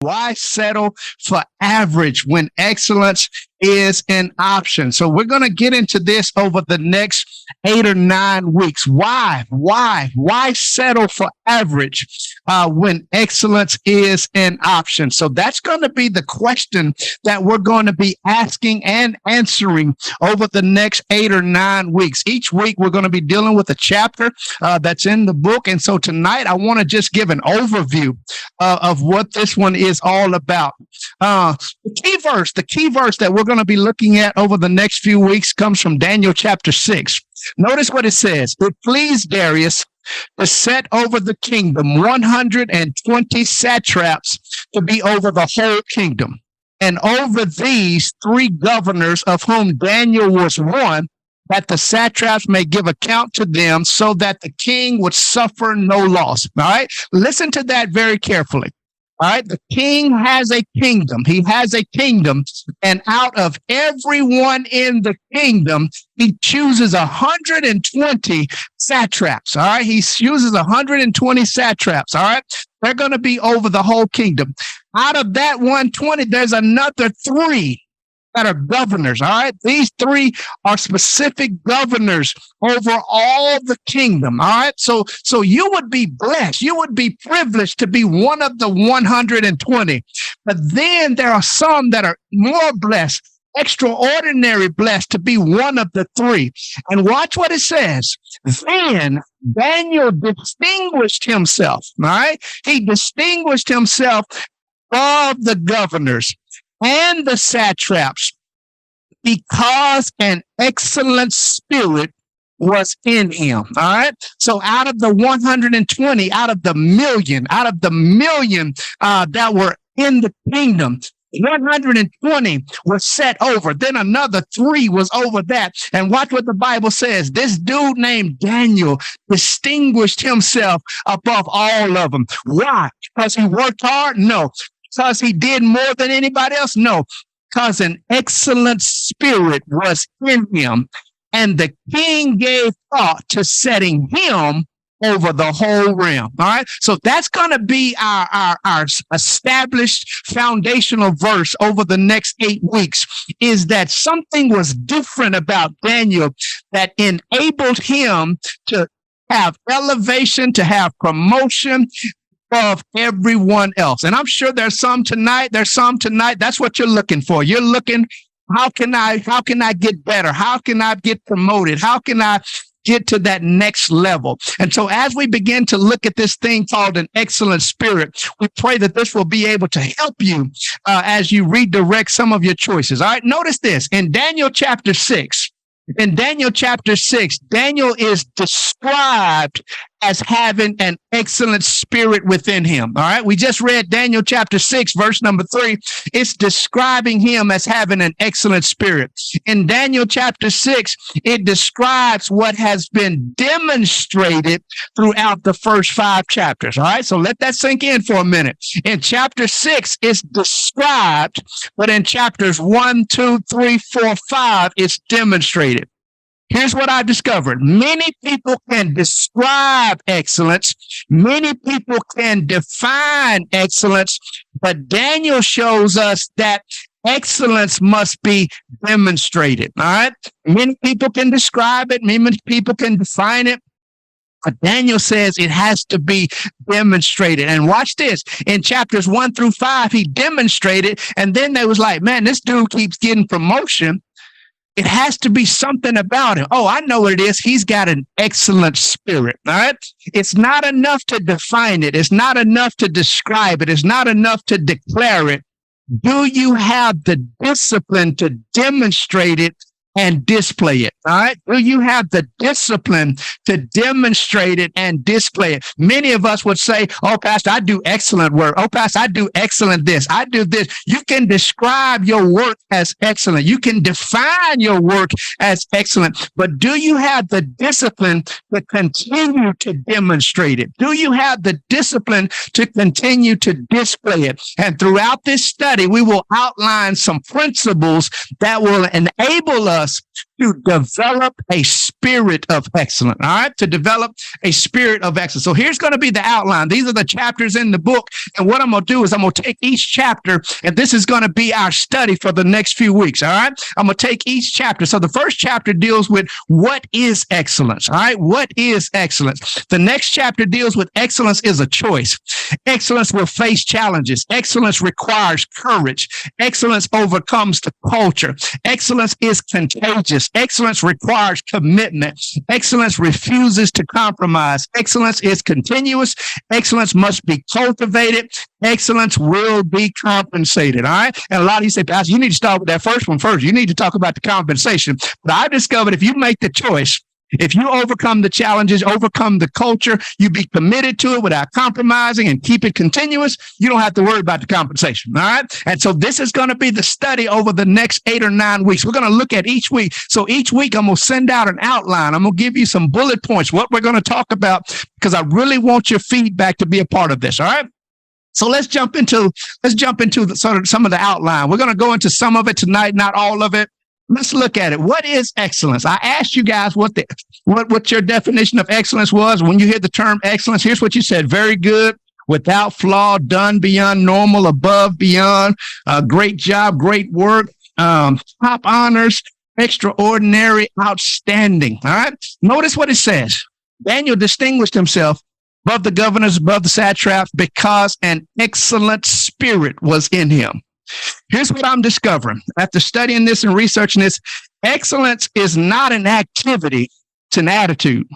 Why settle for average when excellence is an option? So we're going to get into this over the next 8 or 9 weeks. Why settle for average when excellence is an option? So that's going to be the question that we're going to be asking and answering over the next 8 or 9 weeks. Each week, we're going to be dealing with a chapter that's in the book. And so tonight, I want to just give an overview of what this one is all about. The key verse that we're going to be looking at over the next few weeks comes from Daniel chapter 6. Notice what it says. It pleased Darius to set over the kingdom 120 satraps to be over the whole kingdom. And over these 3 governors, of whom Daniel was one, that the satraps may give account to them, so that the king would suffer no loss. All right. Listen to that very carefully. All right. The king has a kingdom. He has a kingdom. And out of everyone in the kingdom, he chooses 120 satraps. All right. He chooses 120 satraps. All right. They're going to be over the whole kingdom. Out of that 120, there's another 3 that are governors. All right. These 3 are specific governors over all the kingdom. All right. So you would be blessed. You would be privileged to be one of the 120. But then there are some that are more blessed, extraordinary blessed to be one of the 3. And watch what it says. Then Daniel distinguished himself. All right. He distinguished himself above the governors and the satraps, because an excellent spirit was in him. All right. So out of the 120, out of the million that were in the kingdom, 120 was set over. Then another 3 was over that. And watch what the Bible says. This dude named Daniel distinguished himself above all of them. Why? Because he worked hard? No. Because he did more than anybody else? No. Because an excellent spirit was in him, and the king gave thought to setting him over the whole realm. All right. So that's going to be our established foundational verse over the next 8 weeks, is that something was different about Daniel that enabled him to have elevation, to have promotion of everyone else. And I'm sure there's some tonight. That's what you're looking for. You're looking, how can I get better? How can I get promoted? How can I get to that next level? And so as we begin to look at this thing called an excellent spirit, we pray that this will be able to help you as you redirect some of your choices. All right. Notice this in Daniel chapter 6. In Daniel chapter 6, Daniel is described as having an excellent spirit within him. All right. We just read Daniel chapter 6, verse number 3. It's describing him as having an excellent spirit. In Daniel chapter 6, it describes what has been demonstrated throughout the first 5 chapters. All right. So let that sink in for a minute. In chapter 6, it's described, but in chapters 1, 2, 3, 4, 5, it's demonstrated. Here's what I discovered. Many people can describe excellence. Many people can define excellence, but Daniel shows us that excellence must be demonstrated. All right. Many people can describe it. Many people can define it. But Daniel says it has to be demonstrated. And watch this. In chapters 1 through 5, he demonstrated. And then they was like, man, this dude keeps getting promotion. It has to be something about him. Oh, I know what it is. He's got an excellent spirit. All right. It's not enough to define it. It's not enough to describe it. It's not enough to declare it. Do you have the discipline to demonstrate it and display it? All right. Do you have the discipline to demonstrate it and display it? Many of us would say, oh, Pastor, I do excellent work. Oh, Pastor, I do excellent this. I do this. You can describe your work as excellent. You can define your work as excellent. But do you have the discipline to continue to demonstrate it? Do you have the discipline to continue to display it? And throughout this study, we will outline some principles that will enable us to develop a spirit of excellence. All right, to develop a spirit of excellence. So here's going to be the outline. These are the chapters in the book. And what I'm going to do is I'm going to take each chapter, and this is going to be our study for the next few weeks. All right, I'm going to take each chapter. So the first chapter deals with what is excellence. All right, what is excellence? The next chapter deals with excellence is a choice. Excellence will face challenges. Excellence requires courage. Excellence overcomes the culture. Excellence is contagious. Excellence requires commitment. Excellence refuses to compromise. Excellence is continuous. Excellence must be cultivated. Excellence will be compensated. All right. And a lot of you say, Pastor, you need to start with that first one first. You need to talk about the compensation. But I discovered if you make the choice, if you overcome the challenges, overcome the culture, you be committed to it without compromising and keep it continuous, you don't have to worry about the compensation. All right. And so this is going to be the study over the next 8 or 9 weeks. We're going to look at each week. So each week I'm going to send out an outline. I'm going to give you some bullet points, what we're going to talk about, because I really want your feedback to be a part of this. All right. So let's jump into the, sort of some of the outline. We're going to go into some of it tonight, not all of it. Let's look at it. What is excellence? I asked you guys what your definition of excellence was. When you hear the term excellence, here's what you said. Very good, without flaw, done beyond normal, above, beyond, great job, great work, top honors, extraordinary, outstanding. All right. Notice what it says. Daniel distinguished himself above the governors, above the satraps, because an excellent spirit was in him. Here's what I'm discovering after studying this and researching this. Excellence is not an activity, it's an attitude.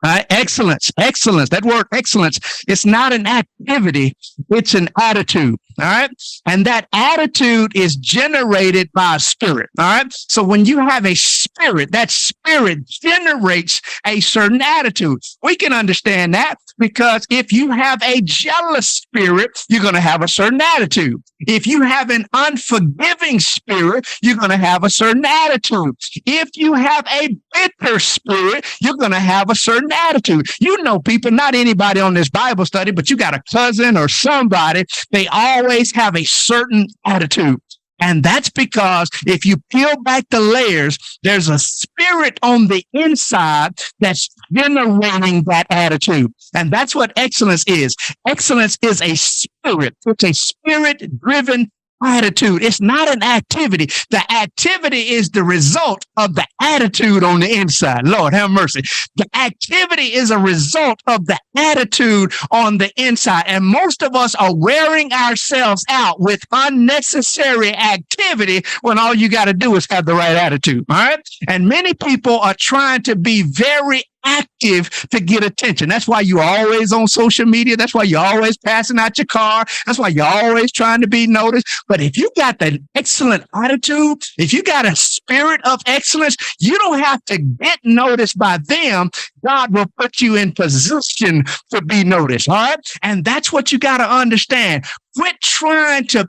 Excellence, that word excellence, it's not an activity, it's an attitude. All right. And that attitude is generated by a spirit. All right. So when you have a spirit, that spirit generates a certain attitude. We can understand that because if you have a jealous spirit, you're going to have a certain attitude. If you have an unforgiving spirit, you're going to have a certain attitude. If you have a bitter spirit, you're going to have a certain attitude. You know, people, not anybody on this Bible study, but you got a cousin or somebody, they always have a certain attitude. And that's because if you peel back the layers, there's a spirit on the inside that's generating that attitude. And that's what excellence is. Excellence is a spirit. It's a spirit-driven attitude. It's not an activity. The activity is the result of the attitude on the inside. Lord, have mercy. The activity is a result of the attitude on the inside. And most of us are wearing ourselves out with unnecessary activity when all you got to do is have the right attitude. All right. And many people are trying to be very active to get attention. That's why you're always on social media. That's why you're always passing out your car. That's why you're always trying to be noticed. But if you got that excellent attitude, if you got a spirit of excellence, you don't have to get noticed by them. God will put you in position to be noticed. All right. And that's what you got to understand. Quit trying to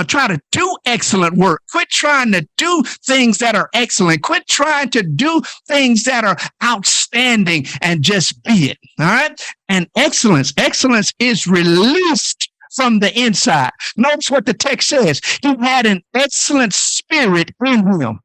try to do excellent work. Quit trying to do things that are excellent. Quit trying to do things that are outstanding and just be it. All right. And excellence is released from the inside. Notice what the text says. He had an excellent spirit in him.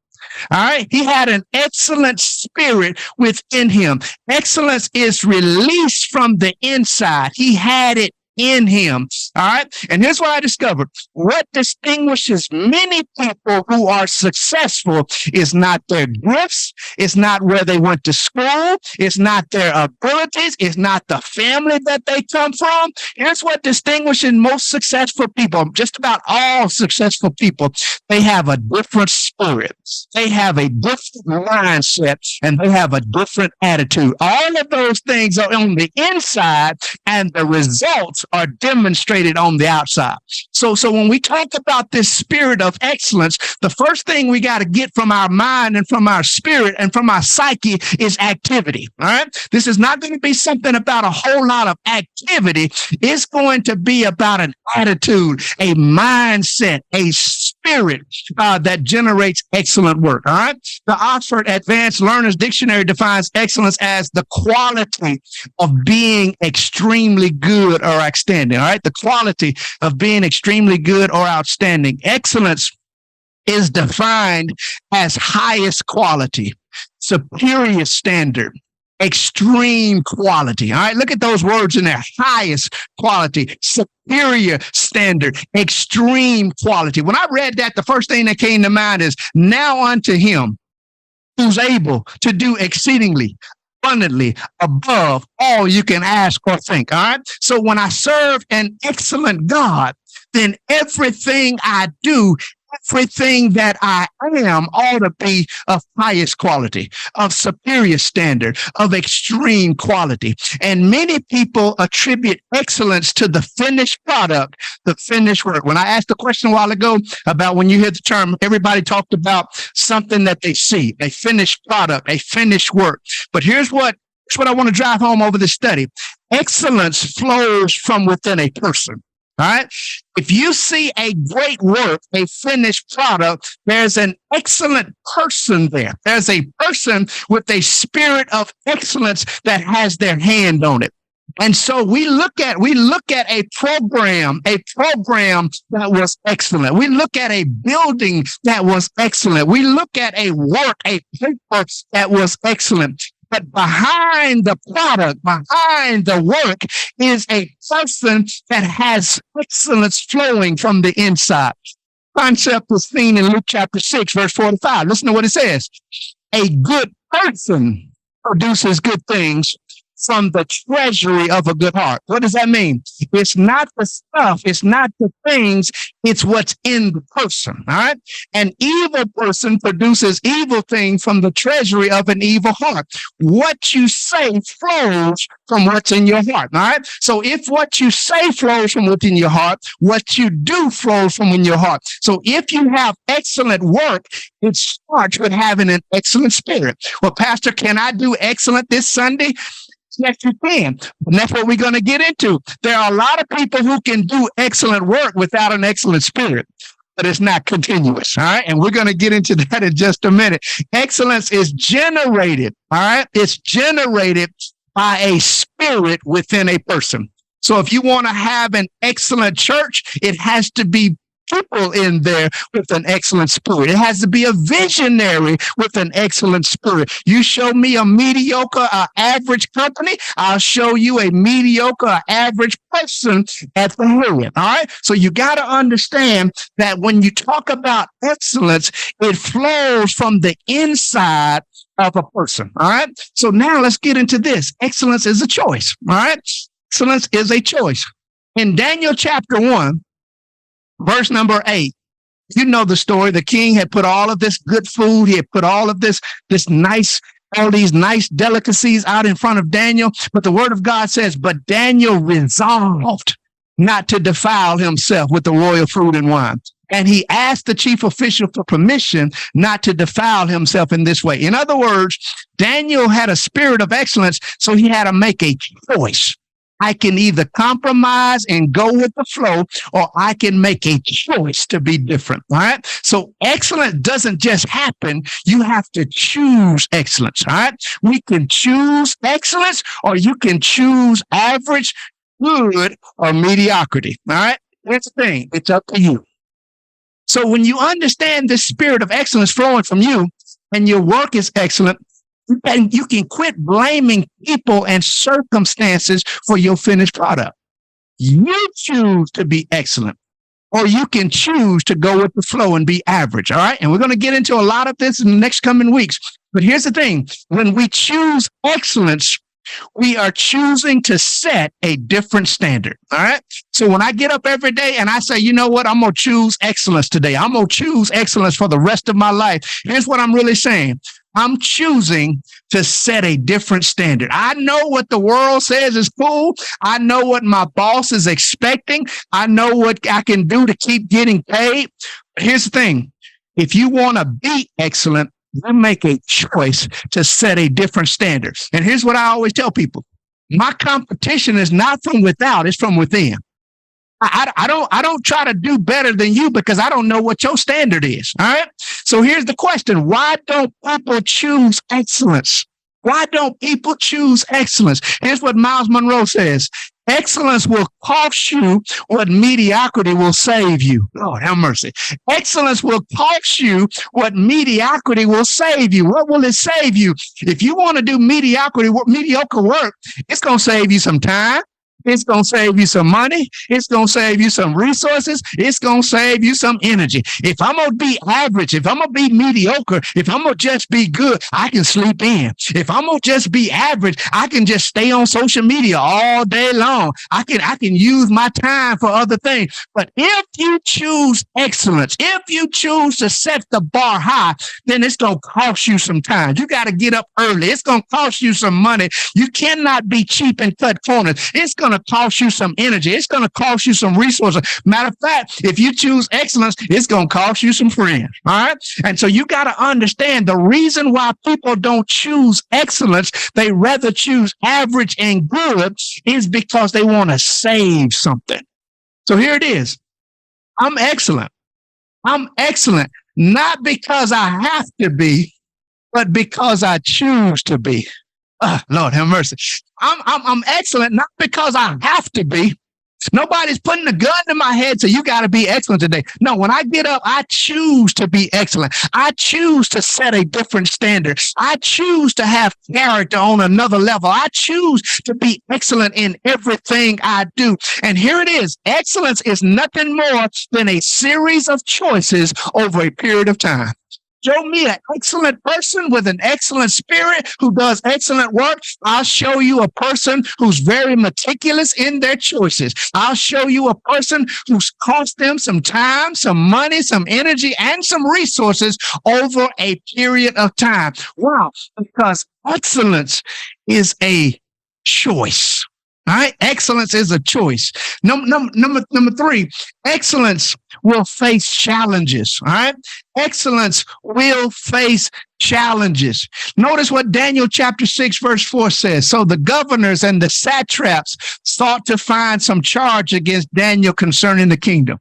All right. He had an excellent spirit within him. Excellence is released from the inside. He had it in him. All right. And here's what I discovered. What distinguishes many people who are successful is not their gifts. It's not where they went to school. It's not their abilities. It's not the family that they come from. Here's what distinguishes most successful people, just about all successful people. They have a different spirit. They have a different mindset and they have a different attitude. All of those things are on the inside and the results are demonstrated on the outside. So when we talk about this spirit of excellence, the first thing we got to get from our mind and from our spirit and from our psyche is activity. All right. This is not going to be something about a whole lot of activity. It's going to be about an attitude, a mindset, a spirit that generates excellent work. All right. The Oxford Advanced Learner's Dictionary defines excellence as the quality of being extremely good or outstanding. All right. The quality of being extremely good or outstanding. Excellence is defined as highest quality, superior standard, extreme quality. All right, look at those words in there: highest quality, superior standard, extreme quality. When I read that, the first thing that came to mind is, now unto him who's able to do exceedingly abundantly above all you can ask or think. All right. So when I serve an excellent God, then everything I do, everything that I am ought to be of highest quality, of superior standard, of extreme quality. And many people attribute excellence to the finished product, the finished work. When I asked the question a while ago about when you hear the term, everybody talked about something that they see, a finished product, a finished work. But here's what I want to drive home over this study. Excellence flows from within a person. All right. If you see a great work, a finished product, there's an excellent person there. There's a person with a spirit of excellence that has their hand on it. And so we look at a program that was excellent. We look at a building that was excellent. We look at a work, a paper that was excellent. But behind the product, behind the work, is a person that has excellence flowing from the inside. Concept was seen in Luke chapter 6, verse 45. Listen to what it says. A good person produces good things from the treasury of a good heart. What does that mean? It's not the stuff, it's not the things, it's what's in the person. All right. An evil person produces evil things from the treasury of an evil heart. What you say flows from what's in your heart. All right. So if what you say flows from within your heart, what you do flows from in your heart. So if you have excellent work, it starts with having an excellent spirit. Well, Pastor, can I do excellent this Sunday? Yes, you can. And that's what we're going to get into. There are a lot of people who can do excellent work without an excellent spirit, but it's not continuous. All right. And we're going to get into that in just a minute. Excellence is generated. All right. It's generated by a spirit within a person. So if you want to have an excellent church, it has to be people in there with an excellent spirit. It has to be a visionary with an excellent spirit. You show me a mediocre, average company, I'll show you a mediocre, average person at the head. All right. So you got to understand that when you talk about excellence, it flows from the inside of a person. All right. So now let's get into this. Excellence is a choice. All right. Excellence is a choice. In Daniel chapter 1, verse number 8, you know the story. The king had put all of this good food. He had put all of all these nice delicacies out in front of Daniel. But the word of God says, but Daniel resolved not to defile himself with the royal food and wine. And he asked the chief official for permission not to defile himself in this way. In other words, Daniel had a spirit of excellence, so he had to make a choice. I can either compromise and go with the flow, or I can make a choice to be different. All right. So excellence doesn't just happen. You have to choose excellence. All right. We can choose excellence, or you can choose average, good, or mediocrity. All right. Here's the thing. It's up to you. So when you understand this spirit of excellence flowing from you and your work is excellent, and you can quit blaming people and circumstances for your finished product. You choose to be excellent, or you can choose to go with the flow and be average. All right. And we're going to get into a lot of this in the next coming weeks. But here's the thing. When we choose excellence, we are choosing to set a different standard. All right. So when I get up every day and I say, you know what, I'm going to choose excellence today. I'm going to choose excellence for the rest of my life. Here's what I'm really saying. I'm choosing to set a different standard. I know what the world says is cool. I know what my boss is expecting. I know what I can do to keep getting paid. But here's the thing. If you want to be excellent, you make a choice to set a different standard. And here's what I always tell people. My competition is not from without, it's from within. I don't try to do better than you because I don't know what your standard is. All right. So here's the question. Why don't people choose excellence? Why don't people choose excellence? Here's what Miles Monroe says. Excellence will cost you what mediocrity will save you. Lord, have mercy. Excellence will cost you what mediocrity will save you. What will it save you? If you want to do mediocre work, it's going to save you some time. It's going to save you some money. It's going to save you some resources. It's going to save you some energy. If I'm going to be average, if I'm going to be mediocre, if I'm going to just be good, I can sleep in. If I'm going to just be average, I can just stay on social media all day long. I can use my time for other things. But if you choose excellence, if you choose to set the bar high, then it's going to cost you some time. You got to get up early. It's going to cost you some money. You cannot be cheap and cut corners. It's going to cost you some energy. It's going to cost you some resources. Matter of fact, if you choose excellence, it's going to cost you some friends. All right. And so you got to understand the reason why people don't choose excellence, they rather choose average and good, is because they want to save something. So here it is. I'm excellent. I'm excellent, not because I have to be, but because I choose to be. Lord have mercy. I'm excellent, not because I have to be. Nobody's putting a gun to my head, so you got to be excellent today. No, when I get up, I choose to be excellent. I choose to set a different standard. I choose to have character on another level. I choose to be excellent in everything I do. And here it is. Excellence is nothing more than a series of choices over a period of time. Show me an excellent person with an excellent spirit who does excellent work. I'll show you a person who's very meticulous in their choices. I'll show you a person who's cost them some time, some money, some energy, and some resources over a period of time. Wow, because excellence is a choice. All right, excellence is a choice. Number three, excellence will face challenges. All right, excellence will face challenges. Notice what Daniel chapter 6, verse 4 says. So the governors and the satraps sought to find some charge against Daniel concerning the kingdom,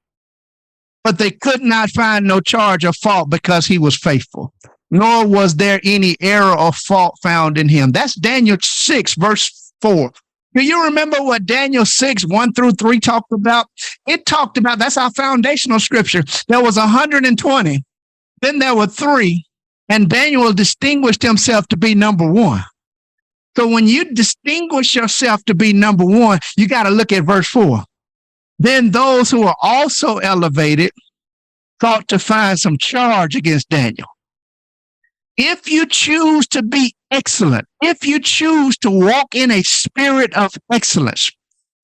but they could not find no charge or fault because he was faithful, nor was there any error or fault found in him. That's Daniel 6, verse 4. Do you remember what Daniel 6, 1 through 3 talked about? It talked about, that's our foundational scripture. There was 120. Then there were 3, and Daniel distinguished himself to be number 1. So when you distinguish yourself to be number 1, you got to look at verse 4. Then those who are also elevated thought to find some charge against Daniel. If you choose to be excellent, if you choose to walk in a spirit of excellence,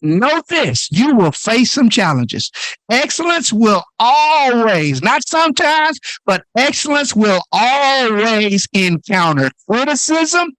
know this, you will face some challenges. Excellence will always, not sometimes, but excellence will always encounter criticism,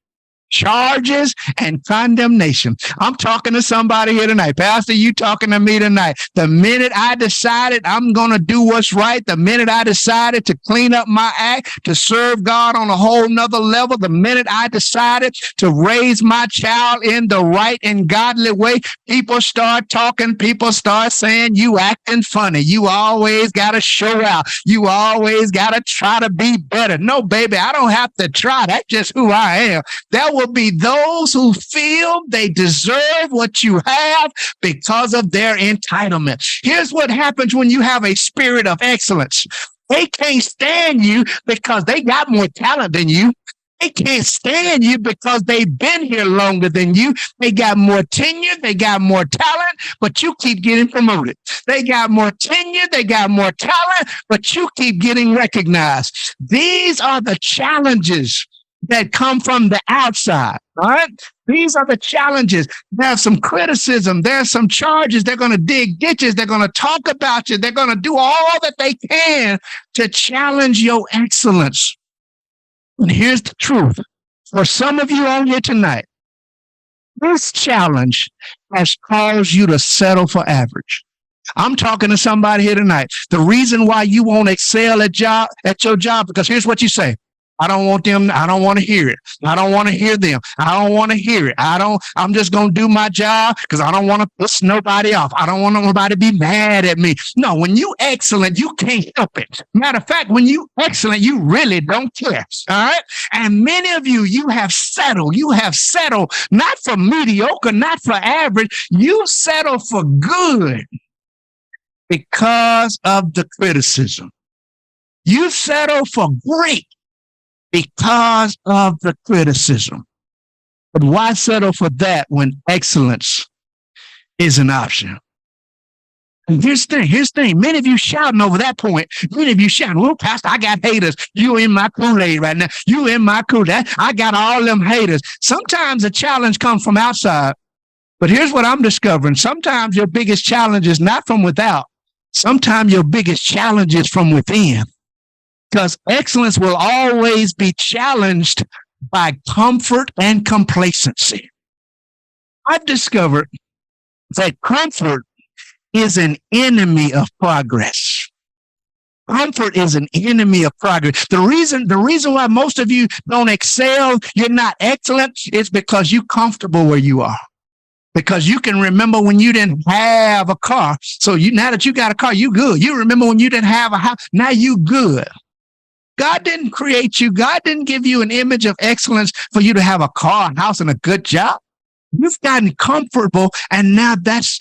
charges, and condemnation. I'm talking to somebody here tonight. Pastor, you talking to me tonight. The minute I decided I'm going to do what's right, the minute I decided to clean up my act, to serve God on a whole nother level, the minute I decided to raise my child in the right and godly way, people start talking, people start saying, you acting funny. You always got to show out. You always got to try to be better. No, baby, I don't have to try. That's just who I am. There will be those who feel they deserve what you have because of their entitlement. Here's what happens when you have a spirit of excellence. They can't stand you because they got more talent than you. They can't stand you because they've been here longer than you. They got more tenure. They got more talent, but you keep getting promoted. They got more tenure. They got more talent, but you keep getting recognized. These are the challenges that come from the outside, all right? These are the challenges. There's some criticism. There's some charges. They're going to dig ditches. They're going to talk about you. They're going to do all that they can to challenge your excellence. And here's the truth. For some of you on here tonight, this challenge has caused you to settle for average. I'm talking to somebody here tonight. The reason why you won't excel at your job, because here's what you say. I don't want them. I don't want to hear it. I don't want to hear them. I don't want to hear it. I'm just going to do my job because I don't want to piss nobody off. I don't want nobody to be mad at me. No, when you excellent, you can't help it. Matter of fact, when you excellent, you really don't care. All right. And many of you, you have settled not for mediocre, not for average. You settle for good because of the criticism. You settle for great because of the criticism. But why settle for that when excellence is an option? And here's the thing. Many of you shouting over that point. Many of you shouting, well, Pastor, I got haters. You in my Kool-Aid right now. You in my Kool-Aid. I got all them haters. Sometimes the challenge comes from outside. But here's what I'm discovering. Sometimes your biggest challenge is not from without. Sometimes your biggest challenge is from within. Because excellence will always be challenged by comfort and complacency. I've discovered that comfort is an enemy of progress. Comfort is an enemy of progress. The reason why most of you don't excel, you're not excellent, is because you're comfortable where you are. Because you can remember when you didn't have a car. So now that you got a car, you good. You remember when you didn't have a house. Now you good. God didn't create you. God didn't give you an image of excellence for you to have a car, a house, and a good job. You've gotten comfortable, and now that's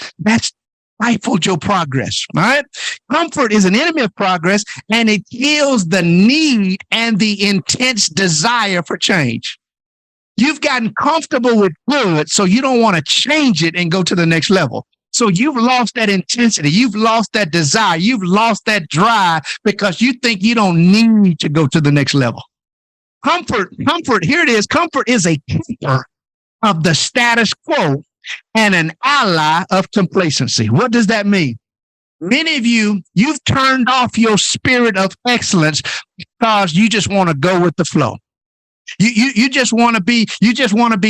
stifled your progress. All right. Comfort is an enemy of progress, and it kills the need and the intense desire for change. You've gotten comfortable with good, so you don't want to change it and go to the next level. So you've lost that intensity. You've lost that desire. You've lost that drive because you think you don't need to go to the next level. Comfort, here it is. Comfort is a keeper of the status quo and an ally of complacency. What does that mean? Many of you, you've turned off your spirit of excellence because you just want to go with the flow. You just want to be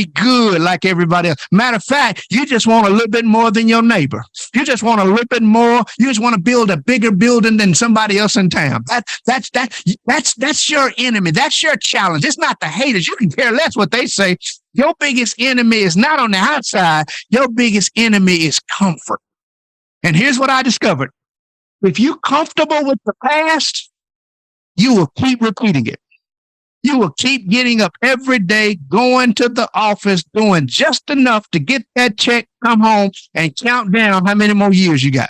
good like everybody else. Matter of fact, you just want a little bit more than your neighbor. You just want a little bit more. You just want to build a bigger building than somebody else in town. That's your enemy. That's your challenge. It's not the haters. You can care less what they say. Your biggest enemy is not on the outside. Your biggest enemy is comfort. And here's what I discovered. If you're comfortable with the past, you will keep repeating it. You will keep getting up every day, going to the office, doing just enough to get that check, come home, and count down how many more years you got.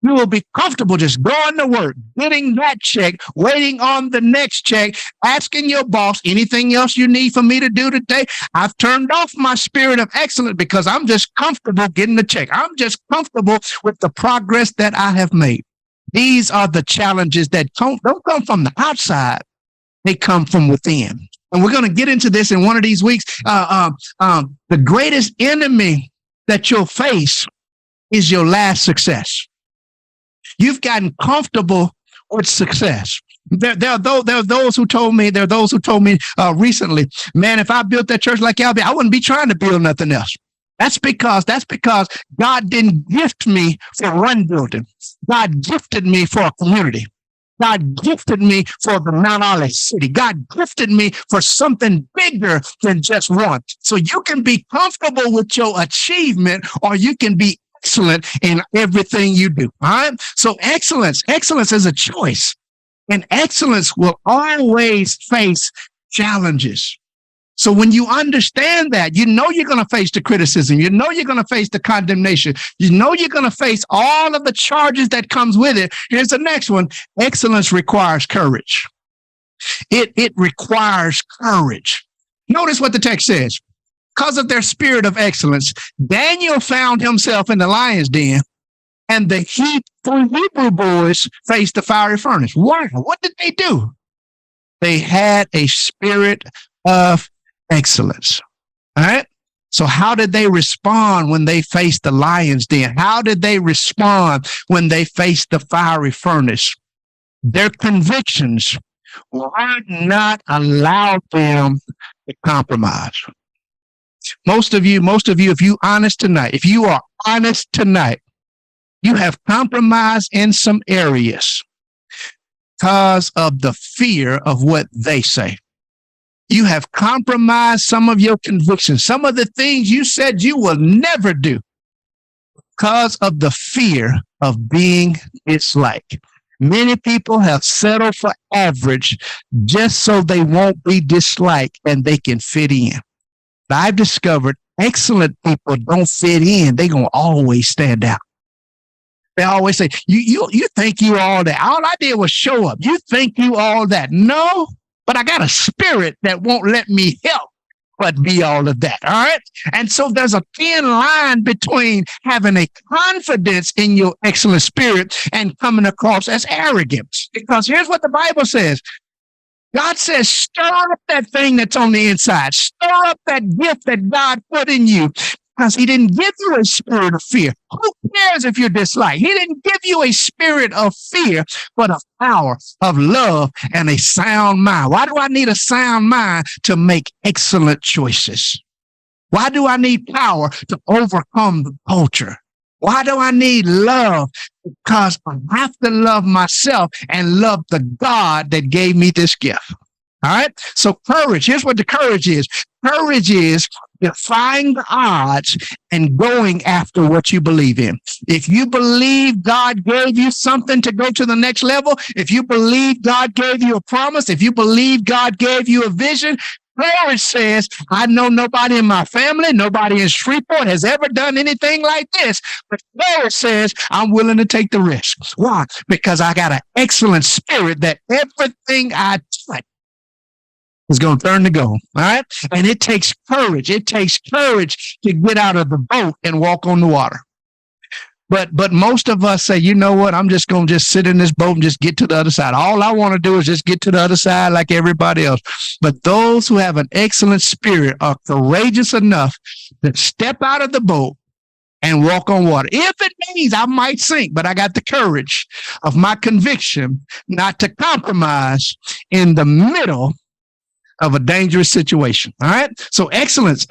You will be comfortable just going to work, getting that check, waiting on the next check, asking your boss, anything else you need for me to do today? I've turned off my spirit of excellence because I'm just comfortable getting the check. I'm just comfortable with the progress that I have made. These are the challenges that don't come from the outside. They come from within. And we're going to get into this in one of these weeks. The greatest enemy that you'll face is your last success. You've gotten comfortable with success. There are those who told me recently, man, if I built that church like Albie, I wouldn't be trying to build nothing else. That's because God didn't gift me for one building. God gifted me for a community. God gifted me for the Mount Olive city. God gifted me for something bigger than just one. So you can be comfortable with your achievement, or you can be excellent in everything you do. All right. So excellence is a choice, and excellence will always face challenges. So when you understand that, you know you're going to face the criticism. You know you're going to face the condemnation. You know you're going to face all of the charges that comes with it. Here's the next one. Excellence requires courage. It requires courage. Notice what the text says. Because of their spirit of excellence, Daniel found himself in the lion's den, and the Hebrew boys faced the fiery furnace. Why? What did they do? They had a spirit of excellence. All right. So how did they respond when they faced the lion's den? How did they respond when they faced the fiery furnace? Their convictions would not allow them to compromise. Most of you, if you are honest tonight, you have compromised in some areas because of the fear of what they say. You have compromised some of your convictions, some of the things you said you will never do because of the fear of being disliked. Many people have settled for average just so they won't be disliked and they can fit in. But I've discovered excellent people don't fit in. They're going to always stand out. They always say, you think you all that. All I did was show up. You think you all that. No, but I got a spirit that won't let me help but be all of that. All right. And so there's a thin line between having a confidence in your excellent spirit and coming across as arrogant. Because here's what the Bible says. God says, stir up that thing that's on the inside. Stir up that gift that God put in you. Because he didn't give you a spirit of fear. Who cares if you're disliked? He didn't give you a spirit of fear, but of power, of love, and a sound mind. Why do I need a sound mind? To make excellent choices. Why do I need power? To overcome the culture. Why do I need love? Because I have to love myself and love the God that gave me this gift. All right. So courage. Here's what the courage is. Courage is defying the odds and going after what you believe in. If you believe God gave you something to go to the next level, if you believe God gave you a promise, if you believe God gave you a vision, courage says, I know nobody in my family, nobody in Shreveport has ever done anything like this. But courage says, I'm willing to take the risk. Why? Because I got an excellent spirit that everything I touch is going to turn to gold. All right. And it takes courage. It takes courage to get out of the boat and walk on the water. But most of us say, you know what? I'm just going to just sit in this boat and just get to the other side. All I want to do is just get to the other side like everybody else. But those who have an excellent spirit are courageous enough to step out of the boat and walk on water. If it means I might sink, but I got the courage of my conviction not to compromise in the middle of a dangerous situation. All right. So excellence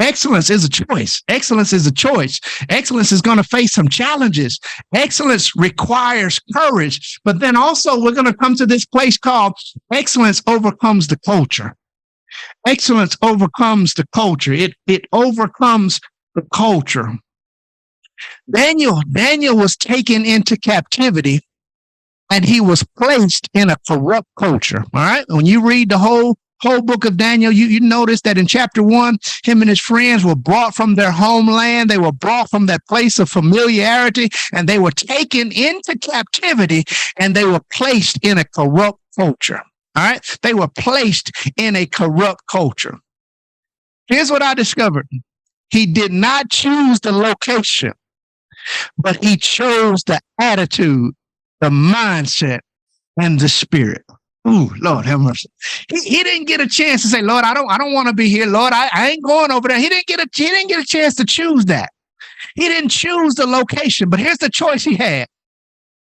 is a choice. Excellence is a choice. Excellence is going to face some challenges. Excellence requires courage. But then also we're going to come to this place called excellence overcomes the culture. Excellence overcomes the culture. It overcomes the culture. Daniel was taken into captivity and he was placed in a corrupt culture. All right. When you read the whole book of Daniel, you notice that in chapter 1, him and his friends were brought from their homeland. They were brought from that place of familiarity, and they were taken into captivity, and they were placed in a corrupt culture. All right. They were placed in a corrupt culture. Here's what I discovered. He did not choose the location, but he chose the attitude, the mindset, and the spirit. Ooh, Lord have mercy. He didn't get a chance to say, Lord, I don't want to be here. Lord, I ain't going over there. He didn't get a chance to choose that. He didn't choose the location, but here's the choice he had.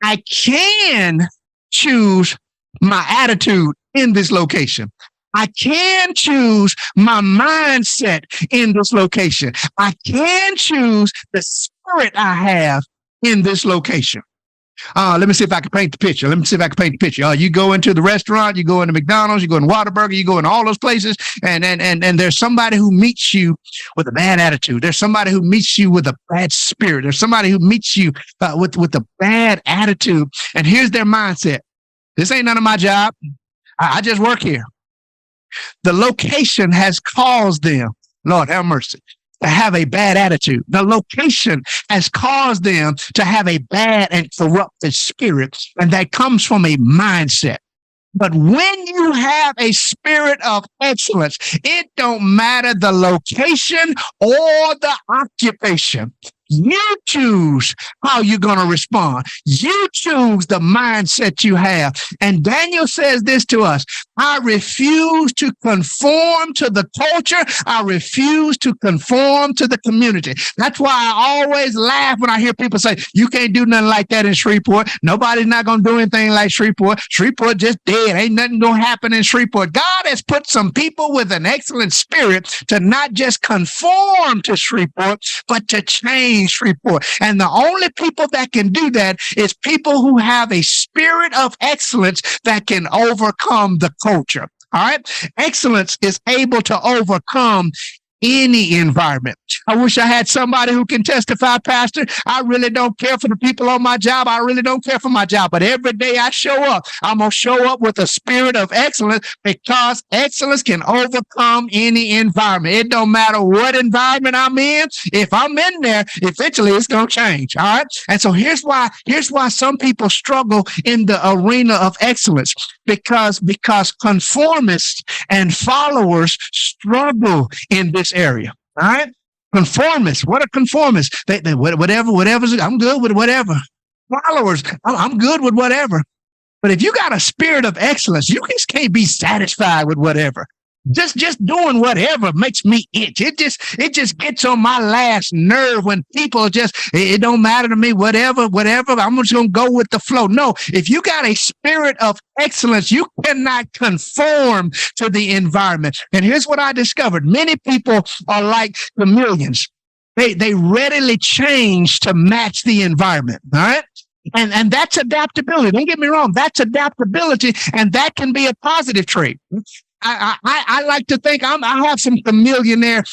I can choose my attitude in this location. I can choose my mindset in this location. I can choose the spirit I have in this location. Let me see if I can paint the picture. You go into the restaurant, you go into McDonald's, you go in Whataburger, you go in all those places, and there's somebody who meets you with a bad attitude. There's somebody who meets you with a bad spirit. There's somebody who meets you with a bad attitude. And here's their mindset. This ain't none of my job. I just work here. The location has caused them, Lord have mercy, to have a bad attitude. The location has caused them to have a bad and corrupted spirit, and that comes from a mindset. But when you have a spirit of excellence, it don't matter the location or the occupation. You choose how you're going to respond. You choose the mindset you have. And Daniel says this to us. I refuse to conform to the culture. I refuse to conform to the community. That's why I always laugh when I hear people say, you can't do nothing like that in Shreveport. Nobody's not going to do anything like Shreveport. Shreveport just dead. Ain't nothing going to happen in Shreveport. God has put some people with an excellent spirit to not just conform to Shreveport, but to change Shreveport. And the only people that can do that is people who have a spirit of excellence that can overcome the culture. All right. Excellence is able to overcome any environment. I wish I had somebody who can testify, Pastor. I really don't care for the people on my job. I really don't care for my job. But every day I show up, I'm going to show up with a spirit of excellence, because excellence can overcome any environment. It don't matter what environment I'm in. If I'm in there, eventually it's going to change. All right. And so here's why some people struggle in the arena of excellence, because conformists and followers struggle in this area. All right. Conformists. What are conformists? They whatever. I'm good with whatever. Followers. I'm good with whatever. But if you got a spirit of excellence, you just can't be satisfied with whatever. Just doing whatever makes me itch. It just gets on my last nerve when people it don't matter to me, whatever. I'm just going to go with the flow. No, if you got a spirit of excellence, you cannot conform to the environment. And here's what I discovered. Many people are like chameleons. They readily change to match the environment. All right. And that's adaptability. Don't get me wrong. That's adaptability. And that can be a positive trait. I like to think I have some chameleonaire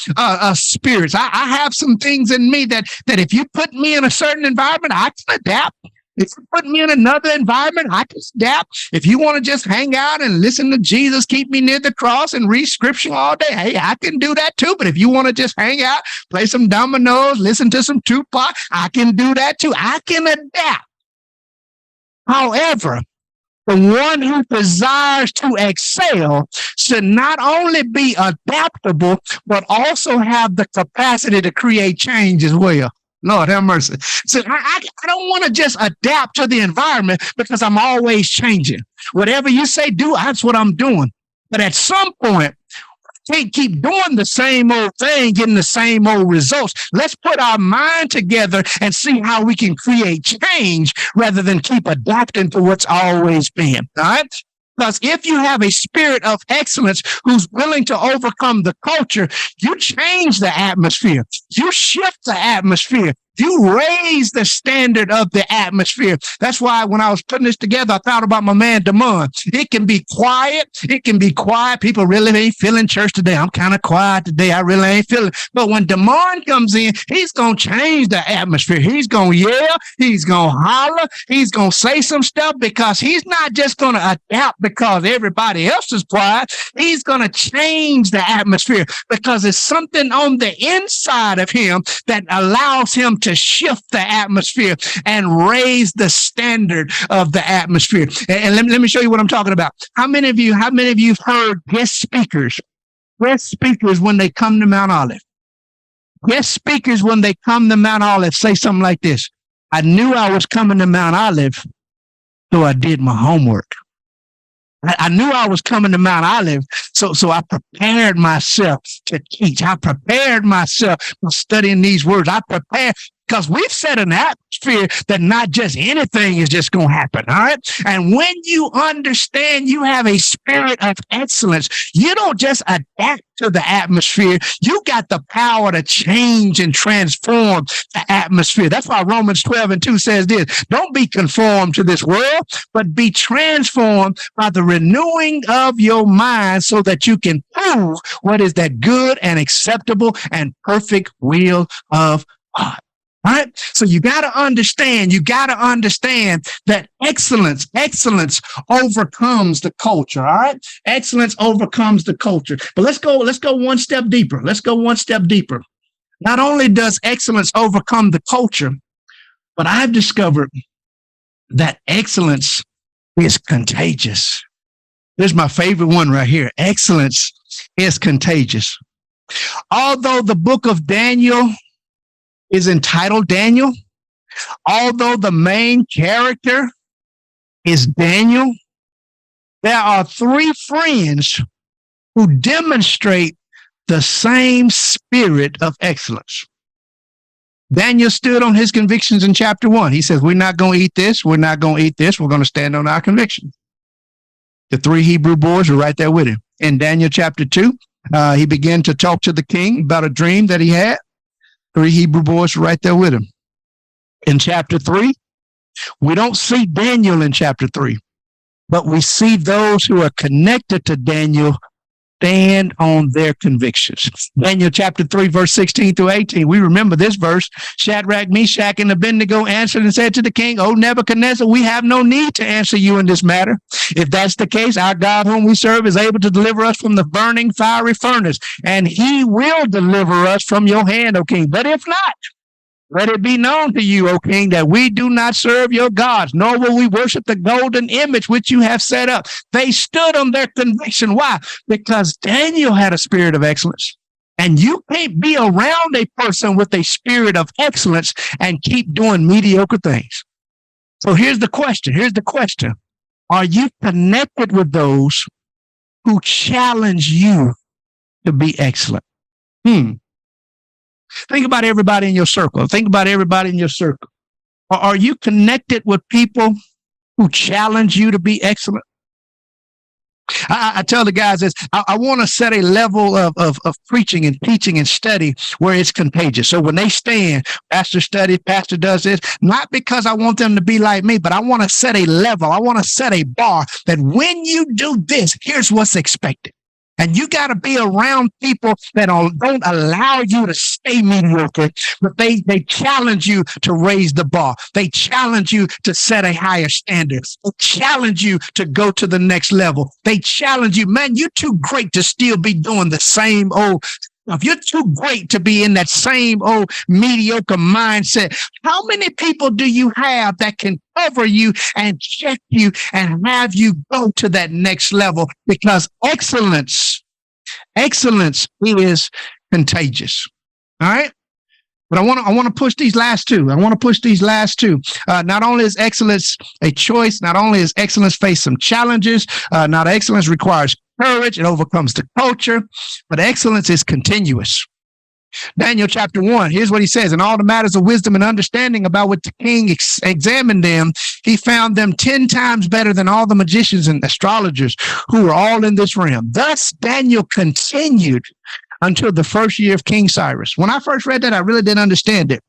spirits. I have some things in me that if you put me in a certain environment, I can adapt. If you put me in another environment, I can adapt. If you want to just hang out and listen to Jesus, keep me near the cross and read scripture all day, hey, I can do that too. But if you want to just hang out, play some dominoes, listen to some Tupac, I can do that too. I can adapt. However, the one who desires to excel should not only be adaptable, but also have the capacity to create change as well. Lord have mercy. So I don't want to just adapt to the environment, because I'm always changing. Whatever you say, do, that's what I'm doing. But at some point, can't keep doing the same old thing, getting the same old results. Let's put our mind together and see how we can create change rather than keep adapting to what's always been. All right? Because if you have a spirit of excellence who's willing to overcome the culture, you change the atmosphere. You shift the atmosphere. You raise the standard of the atmosphere. That's why when I was putting this together, I thought about my man, Damon. It can be quiet. People really ain't feeling church today. I'm kind of quiet today. I really ain't feeling. But when Damon comes in, he's going to change the atmosphere. He's going to yell. He's going to holler. He's going to say some stuff, because he's not just going to adapt because everybody else is quiet. He's going to change the atmosphere, because it's something on the inside of him that allows him to shift the atmosphere and raise the standard of the atmosphere. And let me show you what I'm talking about. How many of you have heard guest speakers when they come to Mount Olive? Guest speakers when they come to Mount Olive say something like this: I knew I was coming to Mount Olive, so I did my homework. I knew I was coming to Mount Olive, so I prepared myself to teach. I prepared myself for studying these words. I prepared, because we've set an atmosphere that not just anything is just going to happen, all right? And when you understand you have a spirit of excellence, you don't just adapt to the atmosphere. You got the power to change and transform the atmosphere. That's why Romans 12:2 says this: don't be conformed to this world, but be transformed by the renewing of your mind, so that you can prove what is that good and acceptable and perfect will of God. All right. So you got to understand that excellence overcomes the culture. All right. Excellence overcomes the culture. But let's go one step deeper. Not only does excellence overcome the culture, but I've discovered that excellence is contagious. Here's my favorite one right here. Excellence is contagious. Although the book of Daniel is entitled Daniel, although the main character is Daniel, there are three friends who demonstrate the same spirit of excellence. Daniel stood on his convictions in chapter 1. He says, we're not going to eat this. We're not going to eat this. We're going to stand on our convictions. The three Hebrew boys were right there with him. In Daniel chapter 2, he began to talk to the king about a dream that he had. Three Hebrew boys were right there with him. In chapter 3, we don't see Daniel in chapter 3. But we see those who are connected to Daniel stand on their convictions. Daniel chapter 3, verse 16 through 18. We remember this verse. Shadrach, Meshach, and Abednego answered and said to the king, O Nebuchadnezzar, we have no need to answer you in this matter. If that's the case, our God whom we serve is able to deliver us from the burning fiery furnace, and he will deliver us from your hand, O king. But if not, let it be known to you, O king, that we do not serve your gods, nor will we worship the golden image which you have set up. They stood on their conviction. Why? Because Daniel had a spirit of excellence. And you can't be around a person with a spirit of excellence and keep doing mediocre things. So here's the question. Are you connected with those who challenge you to be excellent? Think about everybody in your circle. Are you connected with people who challenge you to be excellent? I tell the guys this, I want to set a level of preaching and teaching and study where it's contagious. So when they stand, pastor studies, pastor does this, not because I want them to be like me, but I want to set a level. I want to set a bar that when you do this, here's what's expected. And you got to be around people that don't allow you to stay mediocre, but they challenge you to raise the bar. They challenge you to set a higher standard. They challenge you to go to the next level. They challenge you, man, you're too great to still be doing the same old stuff. You're too great to be in that same old mediocre mindset. How many people do you have that can cover you and check you and have you go to that next level? Because excellence is contagious. All right. But I want to push these last two. Not only is excellence a choice, not only is excellence face some challenges, not excellence requires courage. It overcomes the culture, but excellence is continuous. Daniel chapter 1, here's what he says. In all the matters of wisdom and understanding about what the king examined them, he found them 10 times better than all the magicians and astrologers who were all in this realm. Thus, Daniel continued until the first year of King Cyrus. When I first read that, I really didn't understand it.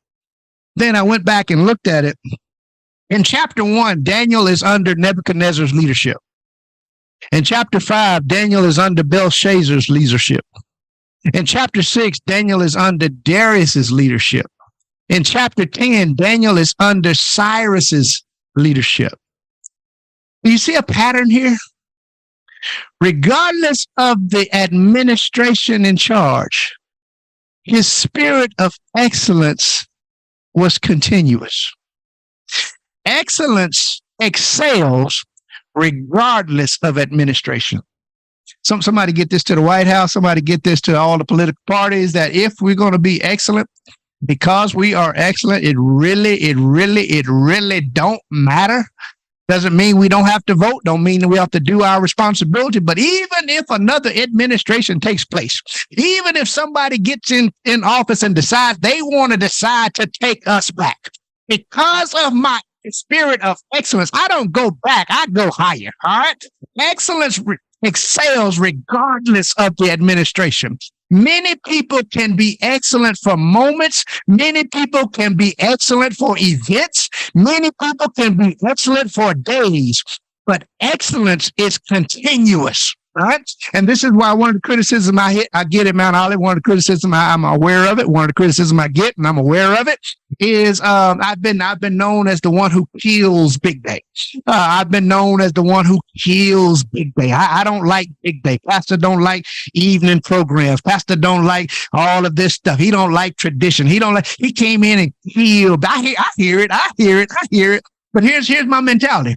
Then I went back and looked at it. In chapter 1, Daniel is under Nebuchadnezzar's leadership. In chapter 5, Daniel is under Belshazzar's leadership. In chapter 6, Daniel is under Darius's leadership. In chapter 10, Daniel is under Cyrus's leadership. Do you see a pattern here? Regardless of the administration in charge, his spirit of excellence was continuous. Excellence excels regardless of administration. Somebody get this to the White House, somebody get this to all the political parties, that if we're going to be excellent, because we are excellent, it really don't matter. Doesn't mean we don't have to vote, don't mean that we have to do our responsibility. But even if another administration takes place, even if somebody gets in office and decides they want to decide to take us back, because of my spirit of excellence, I don't go back, I go higher. All right. Excellence excels regardless of the administration. Many people can be excellent for moments. Many people can be excellent for events. Many people can be excellent for days. But excellence is continuous. Right? And this is why one of the criticisms I get at Mount Olive, one of the criticisms I'm aware of it, one of the criticisms I get and I'm aware of it is I've been known as the one who kills Big Day. I've been known as the one who kills Big Day. I don't like Big Day. Pastor don't like evening programs. Pastor don't like all of this stuff. He don't like tradition. He came in and killed. I hear it. But here's my mentality.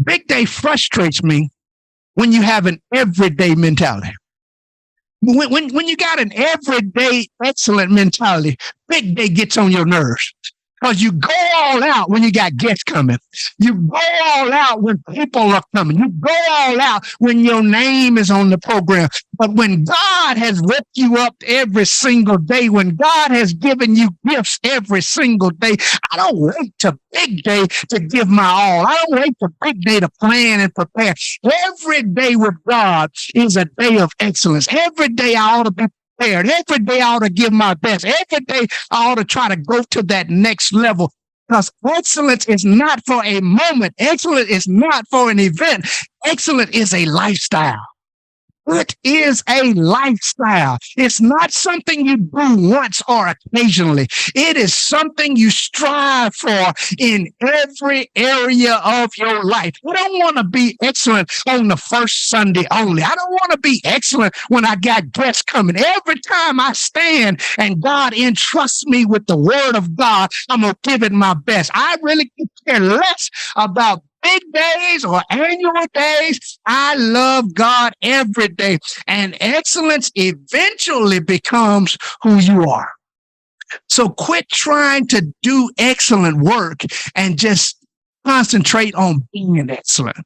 Big Day frustrates me when you have an everyday mentality. When you got an everyday excellent mentality, Big Day gets on your nerves. Because you go all out when you got guests coming. You go all out when people are coming. You go all out when your name is on the program. But when God has whipped you up every single day, when God has given you gifts every single day, I don't wait to Big Day to give my all. I don't wait for Big Day to plan and prepare. Every day with God is a day of excellence. Every day I ought to be prepared. Every day I ought to give my best. Every day I ought to try to go to that next level. Because excellence is not for a moment. Excellence is not for an event. Excellence is a lifestyle. It is a lifestyle. It's not something you do once or occasionally. It is something you strive for in every area of your life. I don't want to be excellent on the first Sunday only. I don't want to be excellent when I got guests coming. Every time I stand and God entrusts me with the word of God, I'm going to give it my best. I really care less about big days or annual days. I love God every day. And excellence eventually becomes who you are. So quit trying to do excellent work and just concentrate on being excellent.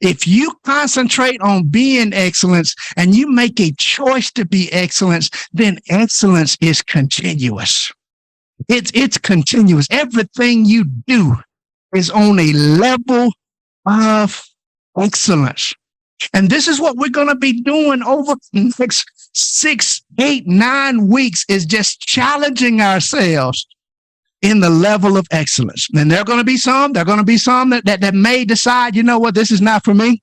If you concentrate on being excellence and you make a choice to be excellence, then excellence is continuous. It's continuous. Everything you do is on a level of excellence. And this is what we're going to be doing over the next 6, 8, 9 weeks, is just challenging ourselves in the level of excellence. And there are going to be some that may decide, you know what, this is not for me.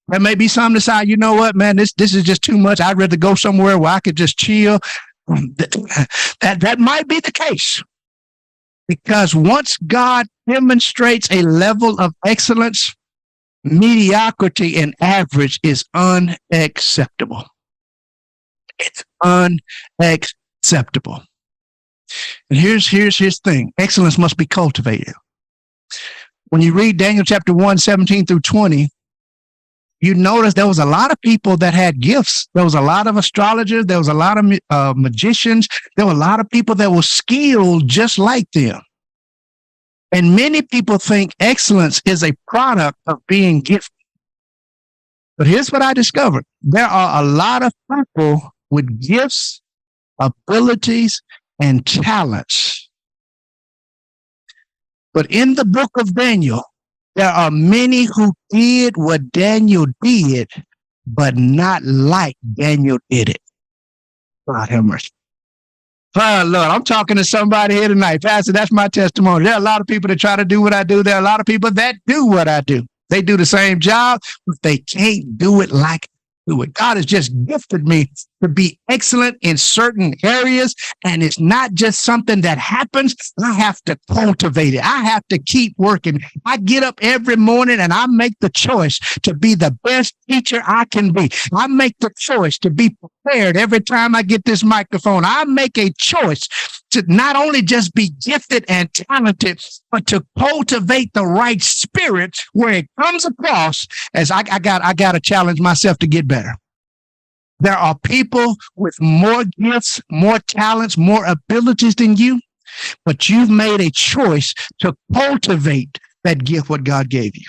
There may be some decide, you know what, man, this is just too much. I'd rather go somewhere where I could just chill. That might be the case. Because once God demonstrates a level of excellence, mediocrity and average is unacceptable. It's unacceptable. And here's his thing. Excellence must be cultivated. When you read Daniel chapter 1, 17 through 20, you notice there was a lot of people that had gifts. There was a lot of astrologers. There was a lot of magicians. There were a lot of people that were skilled just like them. And many people think excellence is a product of being gifted. But here's what I discovered. There are a lot of people with gifts, abilities, and talents. But in the book of Daniel, there are many who did what Daniel did, but not like Daniel did it. God have mercy. Oh, Lord, I'm talking to somebody here tonight. Pastor, that's my testimony. There are a lot of people that try to do what I do. There are a lot of people that do what I do. They do the same job, but they can't do it like I do it. God has just gifted me to be excellent in certain areas, and it's not just something that happens. I have to cultivate it. I have to keep working. I get up every morning and I make the choice to be the best teacher I can be. I make the choice to be prepared every time I get this microphone. I make a choice to not only just be gifted and talented, but to cultivate the right spirit where it comes across as I got to challenge myself to get better. There are people with more gifts, more talents, more abilities than you, but you've made a choice to cultivate that gift, what God gave you.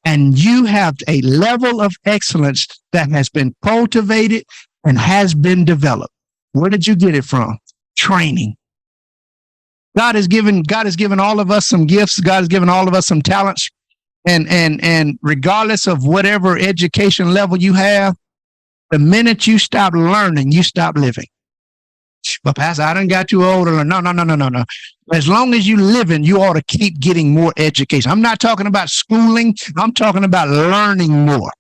And you have a level of excellence that has been cultivated and has been developed. Where did you get it from? Training. God has given all of us some gifts. God has given all of us some talents. And regardless of whatever education level you have, the minute you stop learning, you stop living. But Pastor, I done got too old. No. As long as you living, you ought to keep getting more education. I'm not talking about schooling. I'm talking about learning more.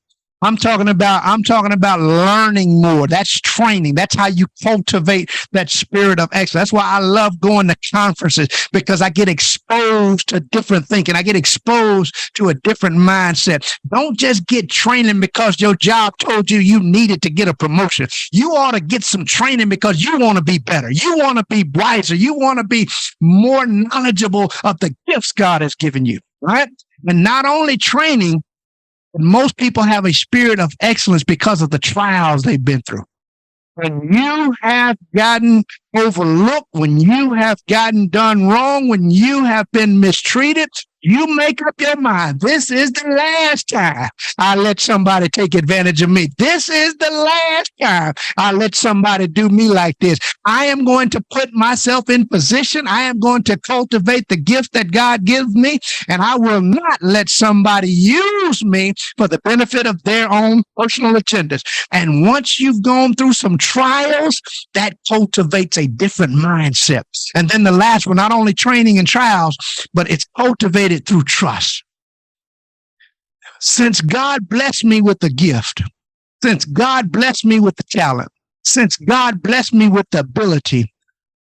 I'm talking about learning more. That's training. That's how you cultivate that spirit of excellence. That's why I love going to conferences, because I get exposed to different thinking. I get exposed to a different mindset. Don't just get training because your job told you you needed to get a promotion. You ought to get some training because you want to be better. You want to be wiser. You want to be more knowledgeable of the gifts God has given you, right? And not only training, most people have a spirit of excellence because of the trials they've been through. When you have gotten overlooked, when you have gotten done wrong, when you have been mistreated, You make up your mind. This is the last time I let somebody take advantage of me. This is the last time I let somebody do me like this. I am going to put myself in position. I am going to cultivate the gift that God gives me, and I will not let somebody use me for the benefit of their own personal agendas. And once you've gone through some trials, that cultivates a different mindset. And then the last one, not only training and trials, but it's cultivated through trust. Since God blessed me with the gift, since God blessed me with the talent, since God blessed me with the ability,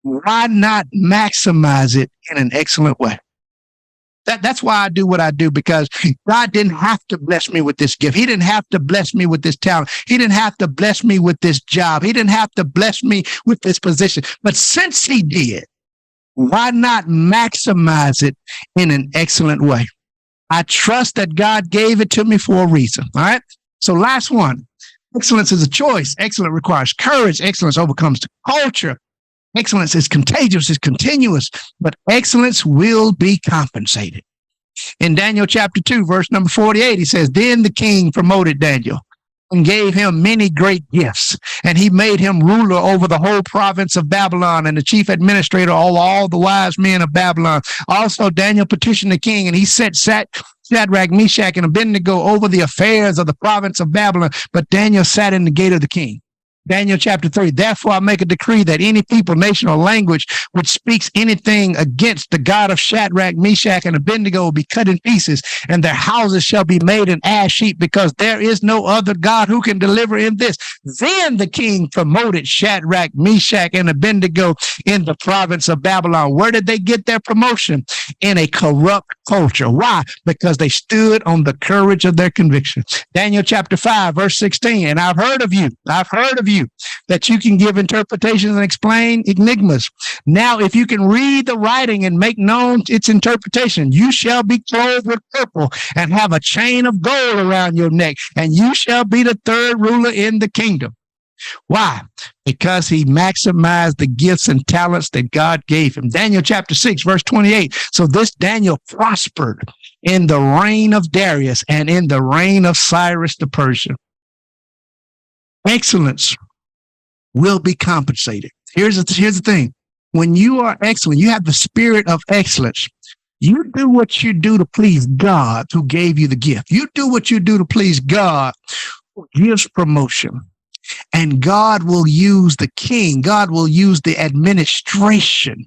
why not maximize it in an excellent way? That's why I do what I do, because God didn't have to bless me with this gift. He didn't have to bless me with this talent. He didn't have to bless me with this job. He didn't have to bless me with this position. But since he did, why not maximize it in an excellent way? I trust that God gave it to me for a reason. All right. So last one, excellence is a choice. Excellence requires courage. Excellence overcomes the culture. Excellence is contagious, is continuous, but excellence will be compensated. In Daniel chapter 2, verse number 48, he says, then the king promoted Daniel and gave him many great gifts, and he made him ruler over the whole province of Babylon and the chief administrator over all the wise men of Babylon. Also, Daniel petitioned the king, and he set Shadrach, Meshach, and Abednego over the affairs of the province of Babylon, but Daniel sat in the gate of the king. Daniel chapter 3, therefore I make a decree that any people, nation, or language which speaks anything against the God of Shadrach, Meshach, and Abednego will be cut in pieces, and their houses shall be made an ash heap, because there is no other God who can deliver in this. Then the king promoted Shadrach, Meshach, and Abednego in the province of Babylon. Where did they get their promotion? In a corrupt culture. Why? Because they stood on the courage of their conviction. Daniel chapter 5, verse 16, and I've heard of you that you can give interpretations and explain enigmas. Now, if you can read the writing and make known its interpretation, you shall be clothed with purple and have a chain of gold around your neck, and you shall be the third ruler in the kingdom. Why? Because he maximized the gifts and talents that God gave him. Daniel chapter 6, verse 28. So this Daniel prospered in the reign of Darius and in the reign of Cyrus the Persian. Excellence will be compensated. Here's the thing. When you are excellent, you have the spirit of excellence. You do what you do to please God who gave you the gift. You do what you do to please God who gives promotion. And God will use the king. God will use the administration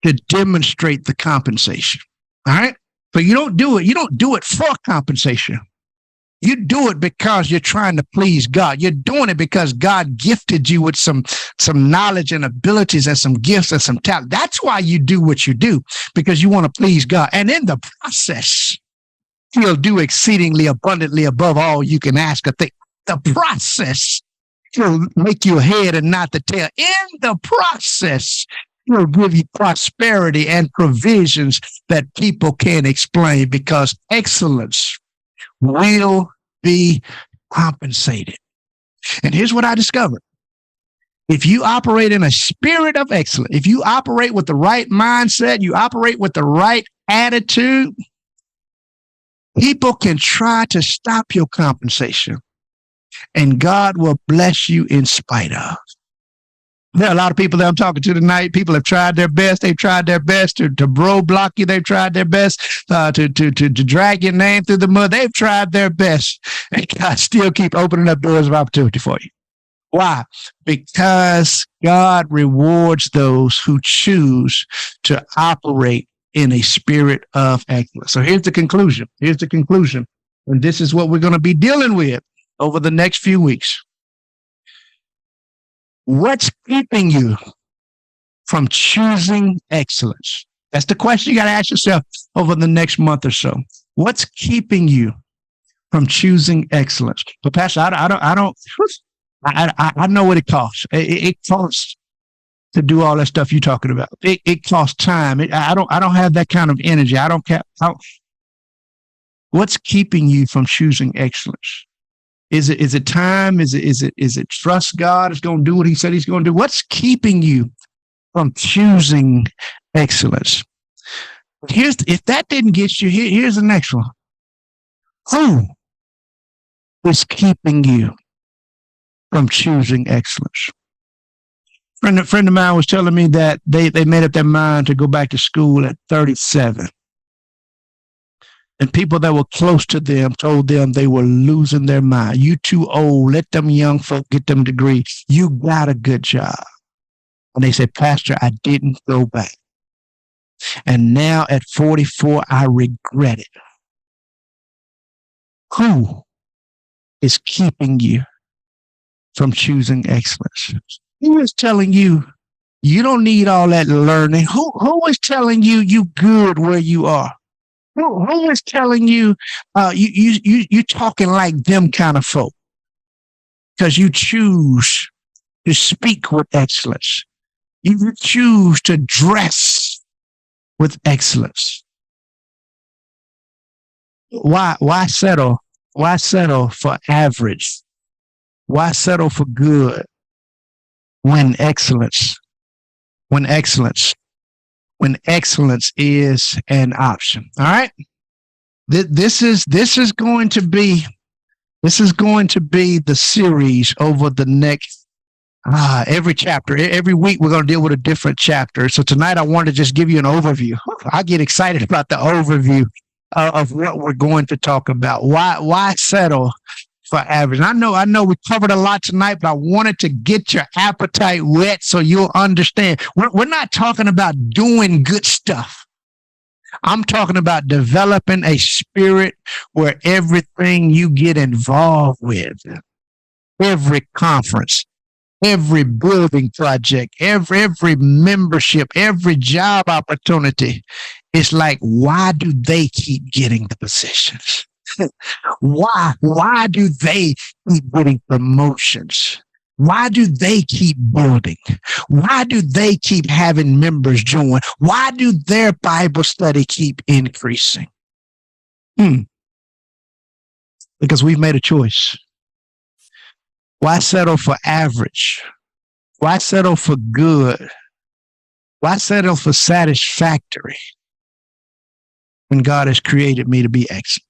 to demonstrate the compensation. All right. But you don't do it. You don't do it for compensation. You do it because you're trying to please God. You're doing it because God gifted you with some knowledge and abilities and some gifts and some talent. That's why you do what you do, because you want to please God. And in the process, he'll do exceedingly abundantly above all you can ask or think. The process will make you head and not the tail. In the process, he'll give you prosperity and provisions that people can't explain, because excellence will be compensated. And here's what I discovered. If you operate in a spirit of excellence, if you operate with the right mindset, you operate with the right attitude, people can try to stop your compensation, and God will bless you in spite of. There are a lot of people that I'm talking to tonight. People have tried their best. They've tried their best to roadblock you. They've tried their best to drag your name through the mud. They've tried their best, and God still keep opening up doors of opportunity for you. Why? Because God rewards those who choose to operate in a spirit of excellence. So here's the conclusion. And this is what we're going to be dealing with over the next few weeks. What's keeping you from choosing excellence? That's the question you got to ask yourself over the next month or so. What's keeping you from choosing excellence? But Pastor, I know what it costs. It costs to do all that stuff you're talking about. It costs time. I don't have that kind of energy. I don't care. What's keeping you from choosing excellence? Is it time? Is it trust God is going to do what he said he's going to do? What's keeping you from choosing excellence? If that didn't get you, here's the next one. Who is keeping you from choosing excellence? A friend of mine was telling me that they made up their mind to go back to school at 37. And people that were close to them told them they were losing their mind. You too old. Let them young folk get them degree. You got a good job. And they said, Pastor, I didn't go back. And now at 44, I regret it. Who is keeping you from choosing excellence? Who is telling you you don't need all that learning? Who is telling you you good where you are? Who is telling you you talking like them kind of folk? Because you choose to speak with excellence. You choose to dress with excellence. Why settle? Why settle for average? Why settle for good when excellence is an option? All right. This is going to be the series over the next every chapter. Every week we're going to deal with a different chapter. So tonight I want to just give you an overview. I get excited about the overview of what we're going to talk about. Why settle for average? And I know we covered a lot tonight, but I wanted to get your appetite wet so you'll understand. We're not talking about doing good stuff. I'm talking about developing a spirit where everything you get involved with, every conference, every building project, every membership, every job opportunity, it's like, why do they keep getting the positions? Why do they keep getting promotions? Why do they keep building? Why do they keep having members join? Why do their Bible study keep increasing? Because we've made a choice. Why settle for average? Why settle for good? Why settle for satisfactory when God has created me to be excellent?